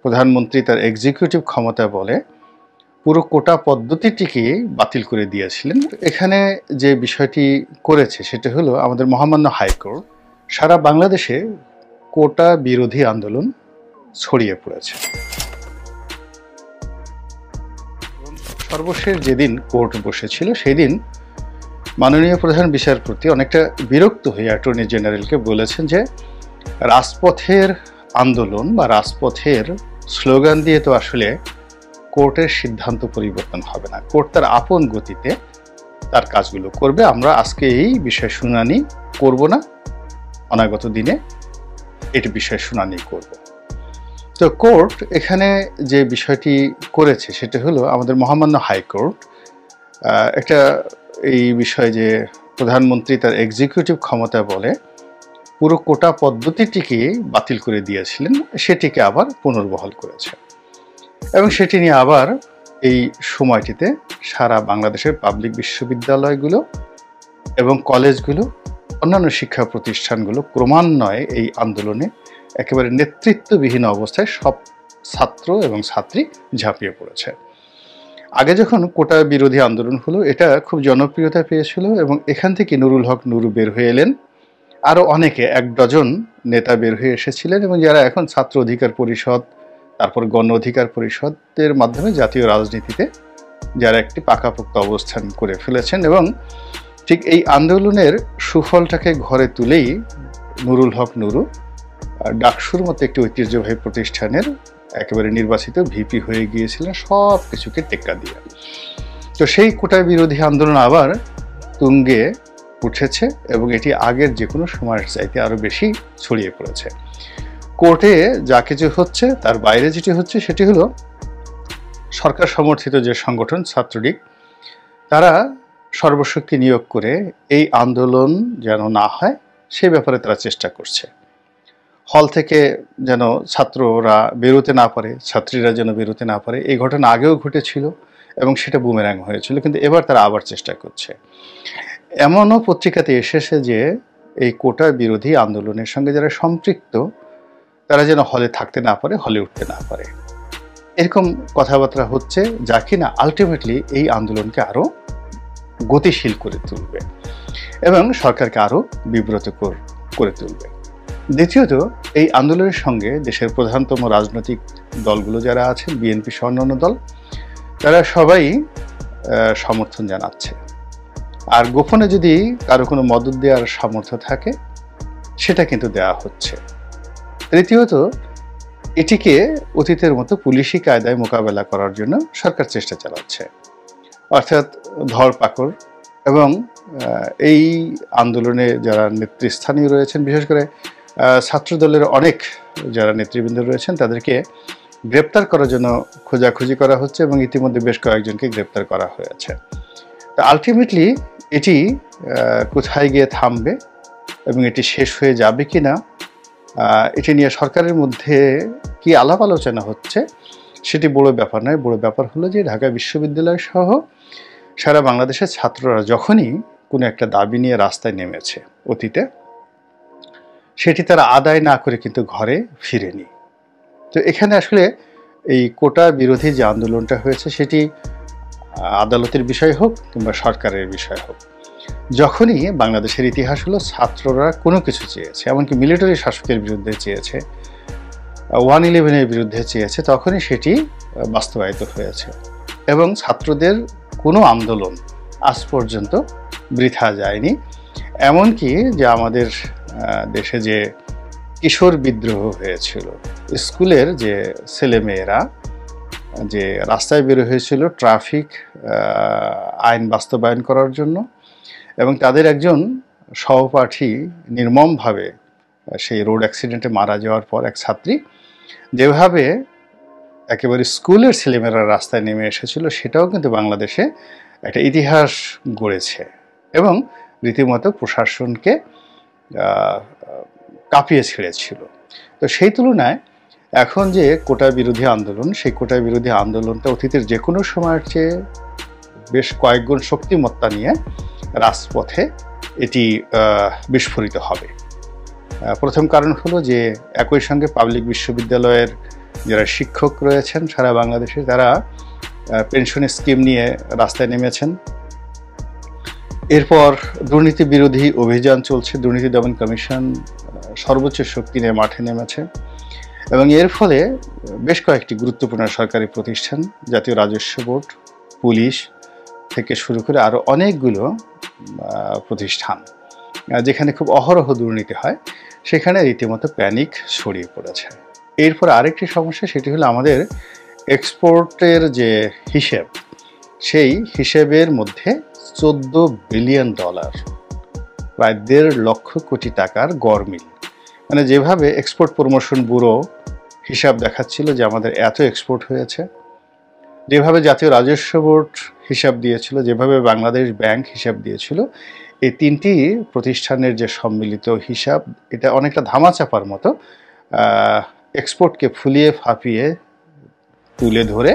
প্রধানমন্ত্রী তার এক্সিকিউটিভ ক্ষমতা বলে পুরো কোটা পদ্ধতিটিকে বাতিল করে দিয়েছিলেন। এখানে যে বিষয়টি করেছে সেটা হলো আমাদের মহামান্য হাইকোর্ট সারা বাংলাদেশে কোটা বিরোধী আন্দোলন ছড়িয়ে পড়েছে। সর্বশেষ যেদিন কোর্ট বসেছিল সেদিন মাননীয় প্রধান বিচারপতি অনেকটা বিরক্ত হয়ে অ্যাটর্নি জেনারেলকে বলেছেন যে রাজপথের আন্দোলন বা রাজপথের স্লোগান দিয়ে তো আসলে কোর্টের সিদ্ধান্ত পরিবর্তন হবে না। কোর্ট তার আপন গতিতে তার কাজগুলো করবে। আমরা আজকে এই বিষয়ে শুনানি করব না, অনাগত দিনে এটি বিষয়ে শুনানি করব। তো কোর্ট এখানে যে বিষয়টি করেছে সেটা হলো আমাদের মহামান্য হাইকোর্ট একটা এই বিষয়ে যে প্রধানমন্ত্রী তার এক্সিকিউটিভ ক্ষমতা বলে পুরো কোটা পদ্ধতিটিকে বাতিল করে দিয়েছিলেন, সেটিকে আবার পুনর্বহাল করেছে এবং সেটি নিয়ে আবার এই সময়টিতে সারা বাংলাদেশের পাবলিক বিশ্ববিদ্যালয়গুলো এবং কলেজগুলো, অন্যান্য শিক্ষা প্রতিষ্ঠানগুলো ক্রমান্বয়ে এই আন্দোলনে একেবারে নেতৃত্ববিহীন অবস্থায় সব ছাত্র এবং ছাত্রী ঝাঁপিয়ে পড়েছে। আগে যখন কোটা বিরোধী আন্দোলন হলো এটা খুব জনপ্রিয়তা পেয়েছিল এবং এখান থেকে নুরুল হক নুরু বের হয়ে এলেন, আরও অনেকে 1 ডজন নেতা বের হয়ে এসেছিলেন এবং যারা এখন ছাত্র অধিকার পরিষদ, তারপর গণ অধিকার পরিষদের মাধ্যমে জাতীয় রাজনীতিতে যারা একটি পাকাপোক্ত অবস্থান করে ফেলেছেন। এবং ঠিক এই আন্দোলনের সুফলটাকে ঘরে তুলেই নুরুল হক নুরু ডাকসুর মতো একটি ঐতিহ্যবাহী প্রতিষ্ঠানের একেবারে নির্বাচিত ভিপি হয়ে গিয়েছিলেন সব কিছুকে টেক্কা দিয়ে। তো সেই কোটা বিরোধী আন্দোলন আবার তুঙ্গে উঠেছে এবং এটি আগের যে কোনো সময়ের চাইতে আরও বেশি ছড়িয়ে পড়েছে। কোর্টে যা কিছু হচ্ছে তার বাইরে যেটি হচ্ছে সেটি হলো সরকার সমর্থিত যে সংগঠন ছাত্রলীগ, তারা সর্বশক্তি নিয়োগ করে এই আন্দোলন যেন না হয় সে ব্যাপারে তারা চেষ্টা করছে। হল থেকে যেন ছাত্ররা বেরোতে না পারে, ছাত্রীরা যেন বেরোতে না পারে। এই ঘটনা আগেও ঘটেছিল এবং সেটা বুমেরাং হয়েছিল, কিন্তু এবার তারা আবার চেষ্টা করছে। এমনও পত্রিকাতে এসেছে যে এই কোটা বিরোধী আন্দোলনের সঙ্গে যারা সম্পৃক্ত তারা যেন হলে থাকতে না পারে, হলে উঠতে না পারে, এরকম কথাবার্তা হচ্ছে, যা কিনা আলটিমেটলি এই আন্দোলনকে আরও গতিশীল করে তুলবে এবং সরকারকে আরও বিব্রত করে তুলবে। দ্বিতীয়ত, এই আন্দোলনের সঙ্গে দেশের প্রধানতম রাজনৈতিক দলগুলো যারা আছে, বিএনপি সহ অন্যান্য দল, তারা সবাই সমর্থন জানাচ্ছে। আর গোপনে যদি কারো কোনো মদত দেওয়ার সামর্থ্য থাকে সেটা কিন্তু দেওয়া হচ্ছে। তৃতীয়ত, এটিকে অতীতের মতো পুলিশি কায়দায় মোকাবেলা করার জন্য সরকার চেষ্টা চালাচ্ছে, অর্থাৎ ধরপাকড়। এবং এই আন্দোলনে যারা নেতৃস্থানীয় রয়েছেন, বিশেষ করে ছাত্রদলের অনেক যারা নেতৃবৃন্দ রয়েছেন, তাদেরকে গ্রেপ্তার করার জন্য খোঁজাখুঁজি করা হচ্ছে এবং ইতিমধ্যে বেশ কয়েকজনকে গ্রেপ্তার করা হয়েছে। তো আলটিমেটলি এটি কোথায় গিয়ে থামবে এবং এটি শেষ হয়ে যাবে কি না, এটি নিয়ে সরকারের মধ্যে কি আলাপ আলোচনা হচ্ছে সেটি বড় ব্যাপার নয়। বড় ব্যাপার হলো যে ঢাকা বিশ্ববিদ্যালয় সহ সারা বাংলাদেশের ছাত্ররা যখনই কোনো একটা দাবি নিয়ে রাস্তায় নেমেছে অতীতে, সেটি তারা আদায় না করে কিন্তু ঘরে ফিরেনি। তো এখানে আসলে এই কোটা বিরোধী যে আন্দোলনটা হয়েছে সেটি আদালতের বিষয় হোক কিংবা সরকারের বিষয় হোক, যখনই বাংলাদেশের ইতিহাস হলো ছাত্ররা কোনো কিছু চেয়েছে, এমনকি মিলিটারি শাসকের বিরুদ্ধে চেয়েছে, 111-এর বিরুদ্ধে চেয়েছে, তখনই সেটি বাস্তবায়িত হয়েছে এবং ছাত্রদের কোনো আন্দোলন আজ পর্যন্ত বৃথা যায়নি। এমনকি যে আমাদের দেশে যে কিশোর বিদ্রোহ হয়েছিল, স্কুলের যে ছেলেমেয়েরা যে রাস্তায় বের হয়েছিল ট্রাফিক আইন বাস্তবায়ন করার জন্য, এবং তাদের একজন সহপাঠী নির্মমভাবে সেই রোড অ্যাক্সিডেন্টে মারা যাওয়ার পর এক ছাত্রী যেভাবে একেবারে স্কুলের ছেলেমেয়েরা রাস্তায় নেমে এসেছিল, সেটাও কিন্তু বাংলাদেশে একটা ইতিহাস গড়েছে এবং রীতিমতো প্রশাসনকে কাঁপিয়ে ছেড়েছিল। তো সেই তুলনায় এখন যে কোটা বিরোধী আন্দোলন, সেই কোটা বিরোধী আন্দোলনটা অতীতের যে কোনো সময়ের চেয়ে বেশ কয়েকগুণ শক্তিমত্তা নিয়ে রাজপথে এটি বিস্ফোরিত হবে। প্রথম কারণ হলো যে একই সঙ্গে পাবলিক বিশ্ববিদ্যালয়ের যারা শিক্ষক রয়েছেন সারা বাংলাদেশে তারা পেনশন স্কিম নিয়ে রাস্তায় নেমেছেন। এরপর দুর্নীতি বিরোধী অভিযান চলছে, দুর্নীতি দমন কমিশন সর্বোচ্চ শক্তি নিয়ে মাঠে নেমেছে এবং এর ফলে বেশ কয়েকটি গুরুত্বপূর্ণ সরকারি প্রতিষ্ঠান, জাতীয় রাজস্ব বোর্ড, পুলিশ থেকে শুরু করে আরও অনেকগুলো প্রতিষ্ঠান যেখানে খুব অহরহ দুর্নীতি হয় সেখানে রীতিমতো প্যানিক ছড়িয়ে পড়েছে। এরপর আরেকটি সমস্যা, সেটি হলো আমাদের এক্সপোর্টের যে হিসেব, সেই হিসেবের মধ্যে $14 বিলিয়ন, প্রায় 1.5 লক্ষ কোটি টাকার গরমিল। মানে যেভাবে এক্সপোর্ট প্রমোশন ব্যুরো হিসাব দেখাচ্ছিল যে আমাদের এত এক্সপোর্ট হয়েছে, যেভাবে জাতীয় রাজস্ব বোর্ড হিসাব দিয়েছিল, যেভাবে বাংলাদেশ ব্যাংক হিসাব দিয়েছিল, এই তিনটি প্রতিষ্ঠানের যে সম্মিলিত হিসাব, এটা অনেকটা ধামাচাপার মতো এক্সপোর্টকে ফুলিয়ে ফাঁপিয়ে তুলে ধরে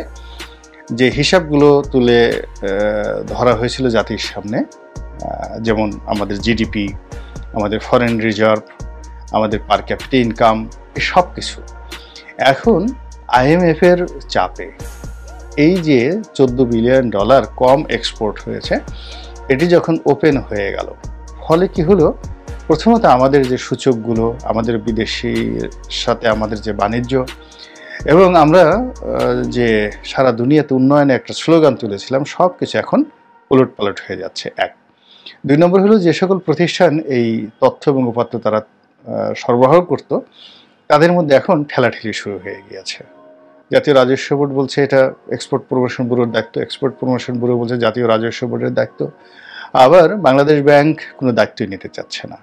যে হিসাবগুলো তুলে ধরা হয়েছিল জাতির সামনে, যেমন আমাদের জিডিপি, আমাদের ফরেন রিজার্ভ, আমাদের পার ক্যাপিটা ইনকাম, এই সব কিছু এখন IMF-এর চাপে এই যে $14 বিলিয়ন কম এক্সপোর্ট হয়েছে, এটি যখন ওপেন হয়ে গেল, ফলে কি হলো, প্রথমত আমাদের যে সূচকগুলো, আমাদের বিদেশির সাথে আমাদের যে বাণিজ্য এবং আমরা যে সারা দুনিয়াতে উন্নয়নে একটা স্লোগান তুলেছিলাম, সব কিছু এখন উলটপালট হয়ে যাচ্ছে। 1 2 নম্বর হলো যে সকল প্রতিষ্ঠান এই তথ্য এবং উপাত্ত তারা সরবরাহ করত, তাদের মধ্যে এখন ঠেলাঠেলি শুরু হয়ে গিয়েছে। জাতীয় রাজস্ব বোর্ড বলছে এটা এক্সপোর্ট প্রমোশন ব্যুরোর দায়িত্ব, এক্সপোর্ট প্রমোশন ব্যুরো বলছে জাতীয় রাজস্ব বোর্ডের দায়িত্ব, আবার বাংলাদেশ ব্যাংক কোনো দায়িত্বই নিতে চাচ্ছে না।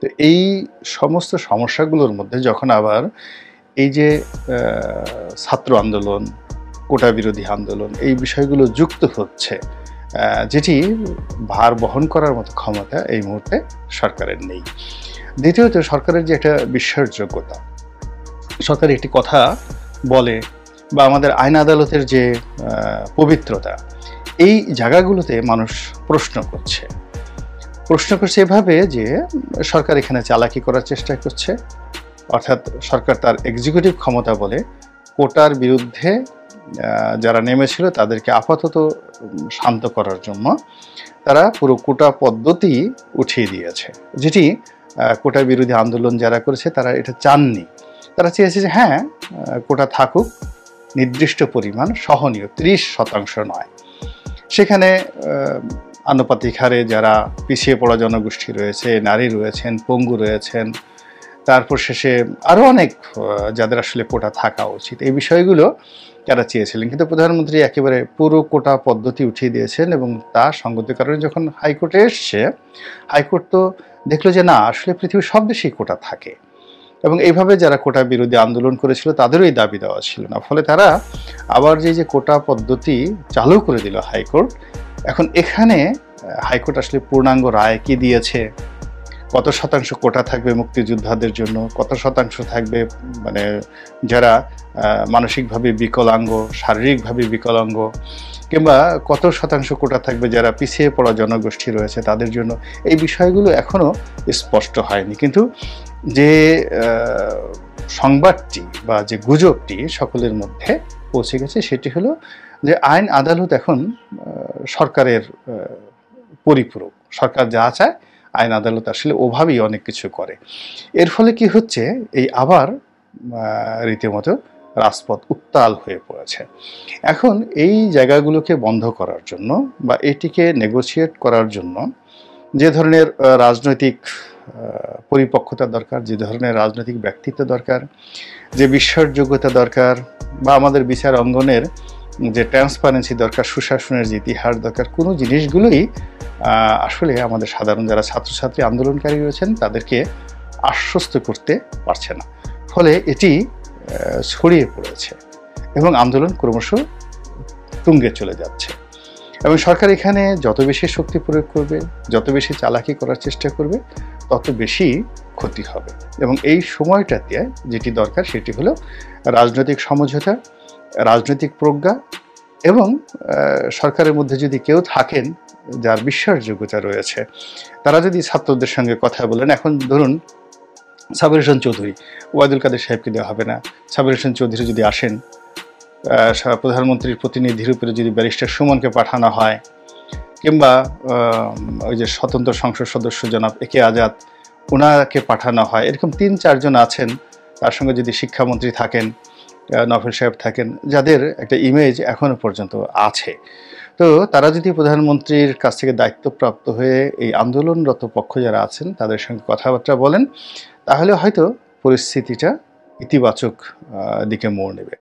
তো এই সমস্ত সমস্যাগুলোর মধ্যে যখন আবার এই যে ছাত্র আন্দোলন, কোটা বিরোধী আন্দোলন, এই বিষয়গুলো যুক্ত হচ্ছে, যেটি ভার বহন করার মতো ক্ষমতা এই মুহূর্তে সরকারের নেই। দ্বিতীয়ত, সরকারের যে একটা বিশ্বাসযোগ্যতা, সরকার একটি কথা বলে বা আমাদের আইন আদালতের যে পবিত্রতা, এই জায়গাগুলোতে মানুষ প্রশ্ন করছে এভাবে যে সরকার এখানে চালাকি করার চেষ্টা করছে, অর্থাৎ সরকার তার এক্সিকিউটিভ ক্ষমতা বলে কোটার বিরুদ্ধে যারা নেমেছিল তাদেরকে আপাতত শান্ত করার জন্য তারা পুরো কোটা পদ্ধতি উঠিয়ে দিয়েছে, যেটি কোটা বিরোধী আন্দোলন যারা করেছে তারা এটা চাননি। তারা চেয়েছে যে হ্যাঁ, কোটা থাকুক, নির্দিষ্ট পরিমাণ, সহনীয়, 30% নয়। সেখানে আনুপাতিক হারে যারা পিছিয়ে পড়া জনগোষ্ঠী রয়েছে, নারী রয়েছেন, পঙ্গু রয়েছেন, তারপর শেষে আরও অনেক যাদের আসলে কোটা থাকা উচিত, এই বিষয়গুলো যারা চেয়েছিলেন। কিন্তু প্রধানমন্ত্রী একেবারে পুরো কোটা পদ্ধতি উঠিয়ে দিয়েছেন এবং তার সঙ্গত কারণে যখন হাইকোর্টে এসছে, হাইকোর্ট তো দেখলো যে না, আসলে পৃথিবীর সব দেশেই কোটা থাকে এবং এইভাবে যারা কোটা বিরোধী আন্দোলন করেছিল তাদেরও এই দাবি দেওয়া ছিল না। ফলে তারা আবার যে কোটা পদ্ধতি চালু করে দিল হাইকোর্ট। এখন এখানে হাইকোর্ট আসলে পূর্ণাঙ্গ রায় কি দিয়েছে, কত শতাংশ কোটা থাকবে মুক্তিযোদ্ধাদের জন্য, কত শতাংশ থাকবে মানে যারা মানসিকভাবে বিকলাঙ্গ, শারীরিকভাবে বিকলাঙ্গ, কিংবা কত শতাংশ কোটা থাকবে যারা পিছিয়ে পড়া জনগোষ্ঠী রয়েছে তাদের জন্য, এই বিষয়গুলো এখনও স্পষ্ট হয়নি। কিন্তু যে সংবাদটি বা যে গুজবটি সকলের মধ্যে পৌঁছে গেছে সেটি হলো যে আইন আদালত এখন সরকারের পরিপূরক, সরকার যা চায় আইন আদালত আসলে ওভাবেই অনেক কিছু করে। এর ফলে কি হচ্ছে, এই আবার রীতিমতো রাজপথ উত্তাল হয়ে পড়েছে। এখন এই জায়গাগুলোকে বন্ধ করার জন্য বা এটিকে নেগোশিয়েট করার জন্য যে ধরনের রাজনৈতিক পরিপক্কতা দরকার, যে ধরনের রাজনৈতিক ব্যক্তিত্ব দরকার, যে বিশ্বাসযোগ্যতা দরকার, বা আমাদের বিচার অঙ্গনের যে ট্রান্সপারেন্সি দরকার, সুশাসনের যে ইতিহাস দরকার, কোনো জিনিসগুলোই আসলে আমাদের সাধারণ যারা ছাত্রছাত্রী আন্দোলনকারী রয়েছেন তাদেরকে আশ্বস্ত করতে পারছে না। ফলে এটি ছড়িয়ে পড়েছে এবং আন্দোলন ক্রমশ তুঙ্গে চলে যাচ্ছে এবং সরকার এখানে যত বেশি শক্তি প্রয়োগ করবে, যত বেশি চালাকি করার চেষ্টা করবে, তত বেশি ক্ষতি হবে। এবং এই সময়টাতে যেটি দরকার সেটি হলো রাজনৈতিক সমঝোতা, রাজনৈতিক প্রজ্ঞা এবং সরকারের মধ্যে যদি কেউ থাকেন যার বিশ্বাসযোগ্যতা রয়েছে, তারা যদি ছাত্রদের সঙ্গে কথা বলেন। এখন ধরুন সাবির হোসেন চৌধুরী, ওবায়দুল কাদের সাহেবকে দেওয়া হবে না। সাবির হোসেন চৌধুরী যদি আসেন, প্রধানমন্ত্রীর প্রতিনিধির উপরে যদি ব্যারিস্টার সুমনকে পাঠানো হয়, কিংবা ওই যে স্বতন্ত্র সংসদ সদস্য জনাব একে আজাদ, ওনাকে পাঠানো হয়, এরকম ৩-৪ জন আছেন। তার সঙ্গে যদি শিক্ষামন্ত্রী থাকেন, নফেল সাহেব থাকেন, যাদের একটা ইমেজ এখনো পর্যন্ত আছে, তো তারা যদি প্রধানমন্ত্রীর কাছ থেকে দায়িত্বপ্রাপ্ত হয়ে এই আন্দোলনরত পক্ষ যারা আছেন তাদের সঙ্গে কথাবার্তা বলেন, তাহলে হয়তো পরিস্থিতিটা ইতিবাচক দিকে মোড় নেবে।